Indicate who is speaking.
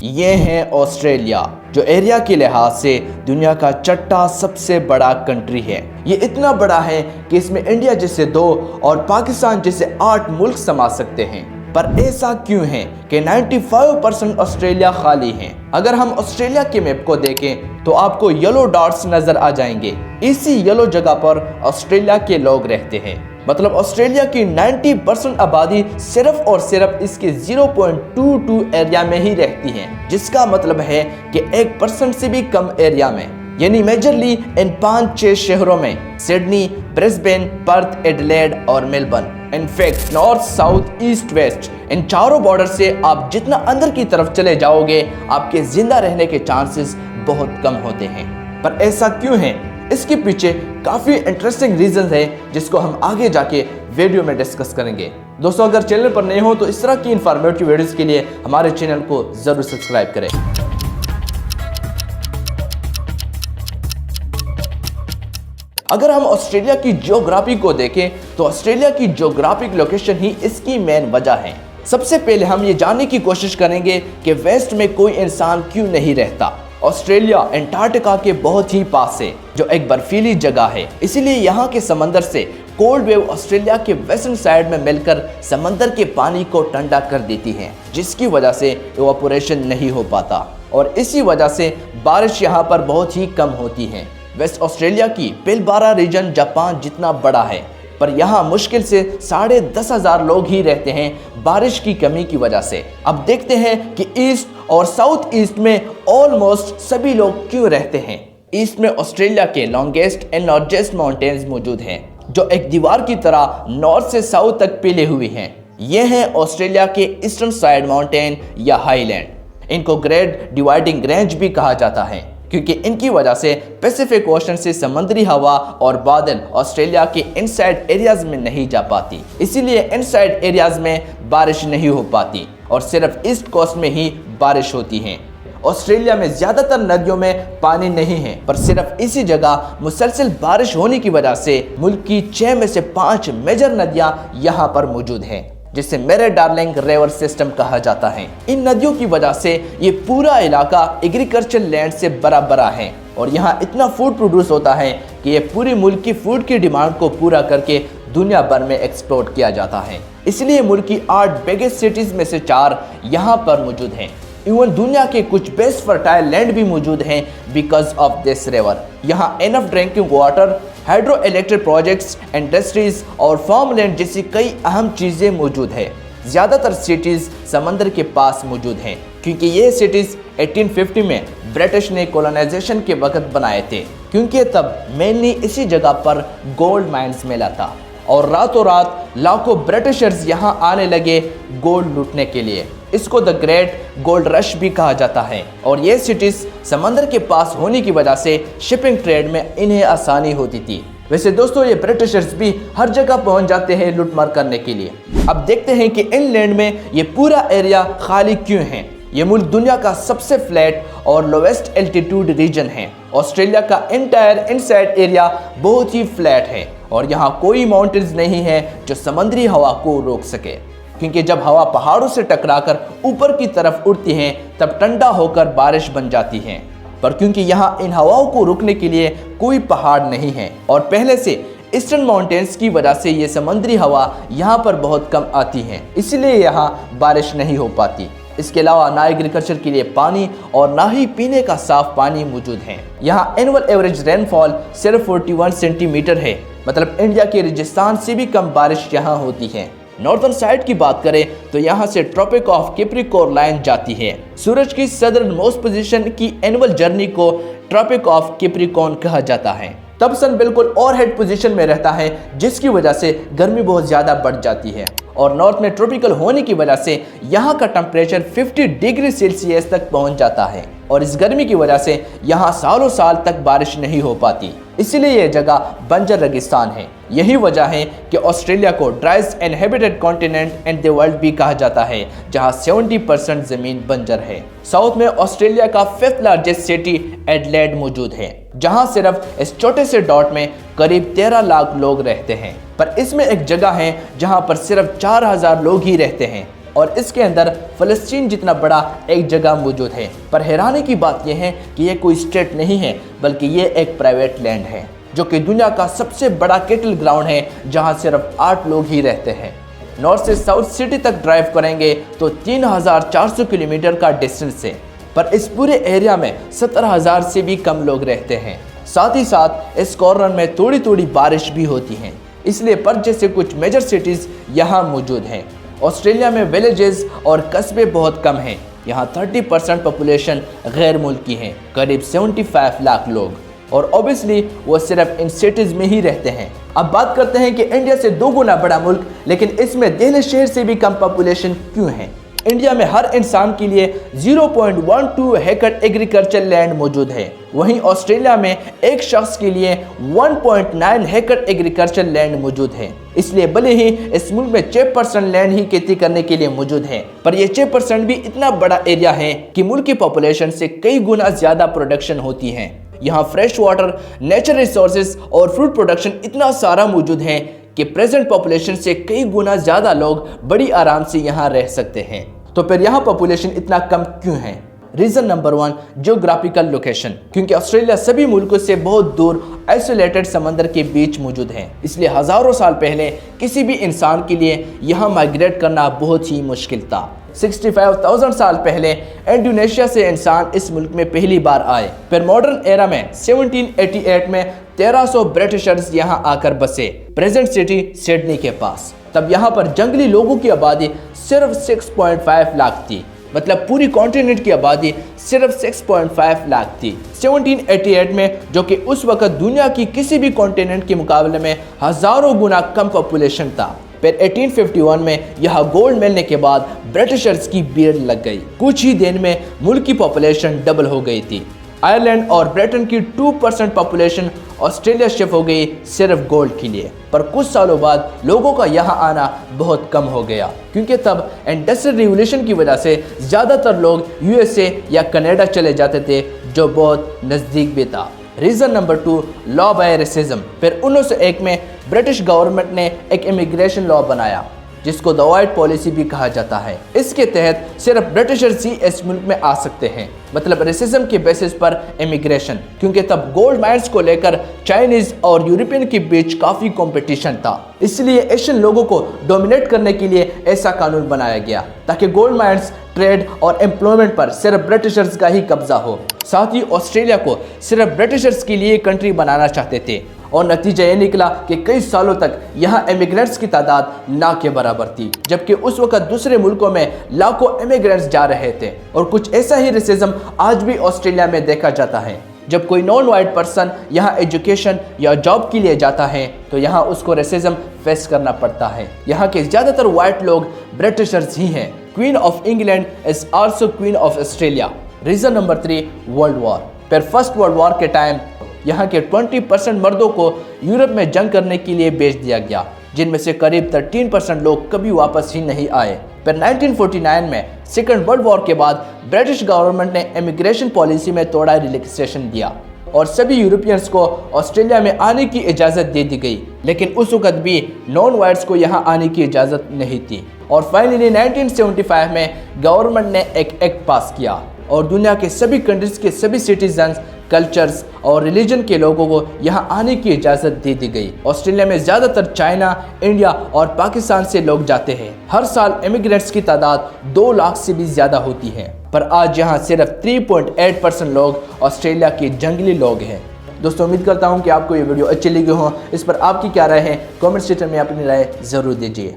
Speaker 1: یہ ہے آسٹریلیا، جو ایریا کے لحاظ سے دنیا کا چھٹا سب سے بڑا کنٹری ہے۔ یہ اتنا بڑا ہے کہ اس میں انڈیا جیسے 2 اور پاکستان جیسے 8 ملک سما سکتے ہیں۔ پر ایسا کیوں ہے کہ 95% آسٹریلیا خالی ہیں؟ اگر ہم آسٹریلیا کے میپ کو دیکھیں تو آپ کو یلو ڈاٹس نظر آ جائیں گے۔ اسی یلو جگہ پر آسٹریلیا کے لوگ رہتے ہیں۔ مطلب آسٹریلیا کی 90% آبادی صرف اور صرف اس کے 0.22 ایریا میں ہی رہتی ہے، جس کا مطلب ہے کہ 1% سے بھی کم ایریا میں، یعنی میجرلی ان 5-6 شہروں میں: سڈنی، برسبین، پرتھ، ایڈلیڈ اور Melbourne. In fact north, south, east, west, ان چاروں بارڈر سے آپ جتنا اندر کی طرف چلے جاؤ گے، آپ کے زندہ رہنے کے چانسز بہت کم ہوتے ہیں۔ پر ایسا کیوں ہے؟ اس کے پیچھے کافی انٹرسٹنگ ریزنز ہیں جس کو ہم آگے جا کے ویڈیو میں ڈسکس کریں گے۔ دوستو، اگر چینل پر نئے ہو تو اس طرح کی انفارمیٹو ویڈیوز کے لیے ہمارے چینل کو ضرور سبسکرائب کریں۔ اگر ہم آسٹریلیا کی جیوگرافی کو دیکھیں تو آسٹریلیا کی جیوگرافک لوکیشن ہی اس کی مین وجہ ہے۔ سب سے پہلے ہم یہ جاننے کی کوشش کریں گے کہ ویسٹ میں کوئی انسان کیوں نہیں رہتا۔ آسٹریلیا انٹارکٹیکا کے بہت ہی پاس ہے، جو ایک برفیلی جگہ ہے، اسی لیے یہاں کے سمندر سے کولڈ ویو آسٹریلیا کے ویسٹرن سائیڈ میں مل کر سمندر کے پانی کو ٹھنڈا کر دیتی ہیں، جس کی وجہ سے ایواپوریشن نہیں ہو پاتا، اور اسی وجہ سے بارش یہاں پر بہت ہی کم ہوتی ہے۔ ویسٹ آسٹریلیا کی پلبارا ریجن جاپان جتنا بڑا ہے، پر یہاں مشکل سے 10,500 لوگ ہی رہتے ہیں بارش کی کمی کی وجہ سے۔ اب دیکھتے ہیں کہ ایسٹ اور ساؤتھ ایسٹ میں آلموسٹ سبھی لوگ کیوں رہتے ہیں۔ ایسٹ میں آسٹریلیا کے لانگیسٹ اینڈ لارجسٹ ماؤنٹینز موجود ہیں، جو ایک دیوار کی طرح نارتھ سے ساؤتھ تک پھیلے ہوئے ہیں۔ یہ ہیں آسٹریلیا کے ایسٹرن سائیڈ ماؤنٹین یا ہائی لینڈ۔ ان کو گریٹ ڈیوائڈنگ رینج بھی کہا جاتا ہے، کیونکہ ان کی وجہ سے پیسیفک اوشن سے سمندری ہوا اور بادل آسٹریلیا کے ان سائڈ ایریاز میں نہیں جا پاتی، اسی لیے ان سائڈ ایریاز میں بارش نہیں ہو پاتی اور صرف ایسٹ کوسٹ میں ہی بارش ہوتی ہے۔ آسٹریلیا میں زیادہ تر ندیوں میں پانی نہیں ہے، پر صرف اسی جگہ مسلسل بارش ہونے کی وجہ سے ملک کی 6 میں سے 5 میجر ندیاں یہاں پر موجود ہیں، جسے میرے ڈارلنگ ریور سسٹم کہا جاتا ہے۔ ان ندیوں کی وجہ سے یہ پورا علاقہ ایگریکلچر لینڈ سے بھرا بھرا ہے، اور یہاں اتنا فوڈ پروڈیوس ہوتا ہے کہ یہ پوری ملک کی فوڈ کی ڈیمانڈ کو پورا کر کے دنیا بھر میں ایکسپورٹ کیا جاتا ہے۔ اس لیے ملک کی 8 بگیسٹ سٹیز میں سے 4 یہاں پر موجود ہیں۔ ایون دنیا کے کچھ بیسٹ فرٹائل لینڈ بھی موجود ہیں بیکاز آف دس ریور۔ یہاں enough drinking water, hydroelectric projects, industries اور فارم لینڈ جیسی کئی اہم چیزیں موجود ہیں۔ زیادہ تر سٹیز سمندر کے پاس موجود ہیں، کیونکہ یہ سٹیز 1850 میں برٹش نے کولونائزیشن کے وقت بنائے تھے، کیونکہ تب مینلی اسی جگہ پر گولڈ مائنز ملا تھا، اور راتوں رات لاکھوں برٹشرز یہاں آنے لگے گولڈ لوٹنے کے لیے۔ اس کو دا گریٹ گولڈ رش بھی کہا جاتا ہے، اور یہ سٹیز سمندر کے پاس ہونے کی وجہ سے شپنگ ٹریڈ میں انہیں آسانی ہوتی تھی۔ ویسے دوستو، یہ برٹشرز بھی ہر جگہ پہنچ جاتے ہیں لوٹ مار کرنے کے لیے۔ اب دیکھتے ہیں کہ ان لینڈ میں یہ پورا ایریا خالی کیوں ہے۔ یہ ملک دنیا کا سب سے فلیٹ اور لویسٹ الٹیٹیوڈ ریجن ہے۔ آسٹریلیا کا انٹائر انسائڈ ایریا بہت ہی فلیٹ ہے، اور یہاں کوئی ماؤنٹینز نہیں ہے جو سمندری ہوا کو روک سکے، کیونکہ جب ہوا پہاڑوں سے ٹکرا کر اوپر کی طرف اڑتی ہیں تب ٹھنڈا ہو کر بارش بن جاتی ہے، پر کیونکہ یہاں ان ہواؤں کو روکنے کے لیے کوئی پہاڑ نہیں ہے، اور پہلے سے ایسٹرن ماؤنٹینز کی وجہ سے یہ سمندری ہوا یہاں پر بہت کم آتی ہے، اس لیے یہاں بارش نہیں ہو پاتی۔ اس کے علاوہ نہ ایگریکلچر کے لیے پانی اور نہ ہی پینے کا صاف پانی موجود ہے۔ یہاں اینول ایوریج رین فال صرف 41 سینٹی میٹر ہے، مطلب انڈیا کے راجستھان سے بھی کم بارش یہاں ہوتی ہے۔ ناردرن سائیڈ کی بات کریں تو یہاں سے ٹراپک آف کیپریکورن لائن جاتی ہے۔ سورج کی سدرن موسٹ پوزیشن کی اینول جرنی کو ٹراپک آف کیپریکورن کہا جاتا ہے۔ تب سن بالکل اور ہیڈ پوزیشن میں رہتا ہے، جس کی وجہ سے گرمی بہت زیادہ بڑھ جاتی ہے، اور نارتھ میں ٹروپیکل ہونے کی وجہ سے یہاں کا ٹمپریچر 50 ڈگری سیلسیس تک پہنچ جاتا ہے، اور اس گرمی کی وجہ سے یہاں سالوں سال تک بارش نہیں ہو پاتی، اسی لیے یہ جگہ بنجر ریگستان ہے۔ یہی وجہ ہے کہ آسٹریلیا کو driest inhabited continent in the world بھی کہا جاتا ہے، جہاں 70% زمین بنجر ہے۔ ساؤتھ میں آسٹریلیا کا 5th لارجسٹ سٹی ایڈلیڈ موجود ہے، جہاں صرف اس چھوٹے سے ڈاٹ میں قریب 13 لاکھ لوگ رہتے ہیں، پر اس میں ایک جگہ ہے جہاں پر صرف 4000 لوگ ہی رہتے ہیں، اور اس کے اندر فلسطین جتنا بڑا ایک جگہ موجود ہے۔ پر حیرانی کی بات یہ ہے کہ یہ کوئی اسٹیٹ نہیں ہے بلکہ یہ ایک پرائیویٹ لینڈ ہے جو کہ دنیا کا سب سے بڑا کیٹل گراؤنڈ ہے جہاں صرف 8 لوگ ہی رہتے ہیں۔ نارتھ سے ساؤتھ سٹی تک ڈرائیو کریں گے تو 3400 کلومیٹر کا ڈسٹنس ہے، پر اس پورے ایریا میں 70,000 سے بھی کم لوگ رہتے ہیں۔ ساتھ ہی ساتھ اس کارنر میں تھوڑی تھوڑی بارش بھی ہوتی ہیں، اس لیے پرتھ جیسے کچھ میجر سٹیز یہاں موجود ہیں۔ آسٹریلیا میں ویلیجز اور قصبے بہت کم ہیں، یہاں 30% پاپولیشن غیر ملکی ہیں، قریب 75 لاکھ لوگ، اور اوبیسلی وہ صرف ان سٹیز میں ہی رہتے ہیں۔ اب بات کرتے ہیں کہ انڈیا سے 2 گنا بڑا ملک لیکن اس میں دہلی شہر سے بھی کم پاپولیشن کیوں ہے؟ انڈیا میں ہر انسان کے لیے 0.12 ایکڑ ایگریکلچر لینڈ موجود ہے، وہیں آسٹریلیا میں ایک شخص کے لیے 1.9 ایکڑ ایگریکلچر لینڈ موجود ہے۔ اس لیے بھلے ہی اس ملک میں 6% لینڈ ہی کھیتی کرنے کے لیے موجود ہے، پر یہ 6% بھی اتنا بڑا ایریا ہے کہ ملک کی پاپولیشن سے کئی گنا زیادہ پروڈکشن ہوتی ہے۔ یہاں فریش واٹر، نیچرل ریسورسز اور فوڈ پروڈکشن اتنا سارا موجود ہے کہ پریزنٹ پاپولیشن سے کئی گنا زیادہ لوگ بڑی آرام سے یہاں رہ سکتے ہیں۔ تو پھر یہاں پاپولیشن اتنا کم کیوں ہے؟ ریزن نمبر 1، جیوگرافیکل لوکیشن، کیونکہ آسٹریلیا سبھی ملکوں سے بہت دور آئسولیٹڈ سمندر کے بیچ موجود ہے، اس لیے ہزاروں سال پہلے کسی بھی انسان کے لیے یہاں مائگریٹ کرنا بہت ہی مشکل تھا۔ 65,000 سال پہلے انڈونیشیا سے انسان اس ملک میں پہلی بار آئے، پھر ماڈرن ایرا میں 1788 میں 1300 برٹشرز یہاں آ کر بسے، پریزنٹ سٹی سڈنی کے پاس۔ تب یہاں پر جنگلی لوگوں کی آبادی صرف 6.5 لاکھ تھی، مطلب پوری کانٹیننٹ کی آبادی صرف 6.5 لاکھ تھی 1788 میں، جو کہ اس وقت دنیا کی کسی بھی کانٹیننٹ کے مقابلے میں ہزاروں گنا کم پاپولیشن تھا۔ پھر 1851 میں یہاں گولڈ ملنے کے بعد برٹشرز کی بھیڑ لگ گئی، کچھ ہی دن میں ملک کی پاپولیشن ڈبل ہو گئی تھی۔ آئرلینڈ اور برٹن کی 2% پاپولیشن آسٹریلیا شفٹ ہو گئی صرف گولڈ کے لیے، پر کچھ سالوں بعد لوگوں کا یہاں آنا بہت کم ہو گیا، کیونکہ تب انڈسٹریل ریولوشن کی وجہ سے زیادہ تر لوگ USA یا کینیڈا چلے جاتے تھے، جو بہت نزدیک بھی تھا۔ Reason number 2، law by racism. پھر 1901 میں برٹش گورنمنٹ نے ایک امیگریشن لا بنایا جس کو دا وائٹ پالیسی بھی کہا جاتا ہے۔ اس کے تحت صرف برٹشرز ہی اس ملک میں آ سکتے ہیں، مطلب ریسزم کے بیسس پر امیگریشن، کیونکہ تب گولڈ مائنز کو لے کر چائنیز اور یورپین کے بیچ کافی کمپٹیشن تھا، اس لیے ایشین لوگوں کو ڈومینیٹ کرنے کے لیے ایسا قانون بنایا گیا تاکہ گولڈ مائنز، ٹریڈ اور امپلائمنٹ پر صرف برٹشرز کا ہی قبضہ ہو۔ ساتھ ہی آسٹریلیا کو صرف برٹشرز کے لیے کنٹری بنانا چاہتے تھے، اور نتیجہ یہ نکلا کہ کئی سالوں تک یہاں امیگرینٹس کی تعداد نہ کے برابر تھی، جبکہ اس وقت دوسرے ملکوں میں لاکھوں امیگرینٹس جا رہے تھے۔ اور کچھ ایسا ہی ریسزم آج بھی آسٹریلیا میں دیکھا جاتا ہے۔ جب کوئی نان وائٹ پرسن یہاں ایجوکیشن یا جاب کے لیے جاتا ہے تو یہاں اس کو ریسزم فیس کرنا پڑتا ہے۔ یہاں کے زیادہ تر وائٹ لوگ برٹشرز ہی ہیں۔ Queen of England is also Queen of Australia. Reason number 3، World War. پھر فرسٹ ورلڈ وار کے ٹائم یہاں کے 20% مردوں کو یورپ میں جنگ کرنے کے لیے بھیج دیا گیا، جن میں سے قریب 13% لوگ کبھی واپس ہی نہیں آئے۔ پھر 1949 میں سیکنڈ ورلڈ وار کے بعد برٹش گورنمنٹ نے امیگریشن پالیسی میں تھوڑا ریلیکسیشن دیا اور سبھی یورپینز کو آسٹریلیا میں آنے کی اجازت دے دی گئی، لیکن اس وقت بھی نان وائٹس کو یہاں آنے کی اجازت نہیں تھی۔ اور فائنلی 1975 میں گورنمنٹ نے ایک ایکٹ پاس کیا اور دنیا کے سبھی کنٹریز کے سبھی سٹیزنز، کلچرز اور ریلیجن کے لوگوں کو یہاں آنے کی اجازت دے دی گئی۔ آسٹریلیا میں زیادہ تر چائنا، انڈیا اور پاکستان سے لوگ جاتے ہیں۔ ہر سال امیگرینٹس کی تعداد 2 لاکھ سے بھی زیادہ ہوتی ہے، پر آج یہاں صرف 3.8% لوگ آسٹریلیا کے جنگلی لوگ ہیں۔ دوستوں، امید کرتا ہوں کہ آپ کو یہ ویڈیو اچھی لگی ہو۔ اس پر آپ کی کیا رائے ہے؟ کامنٹ سیکشن میں اپنی رائے ضرور دیجیے۔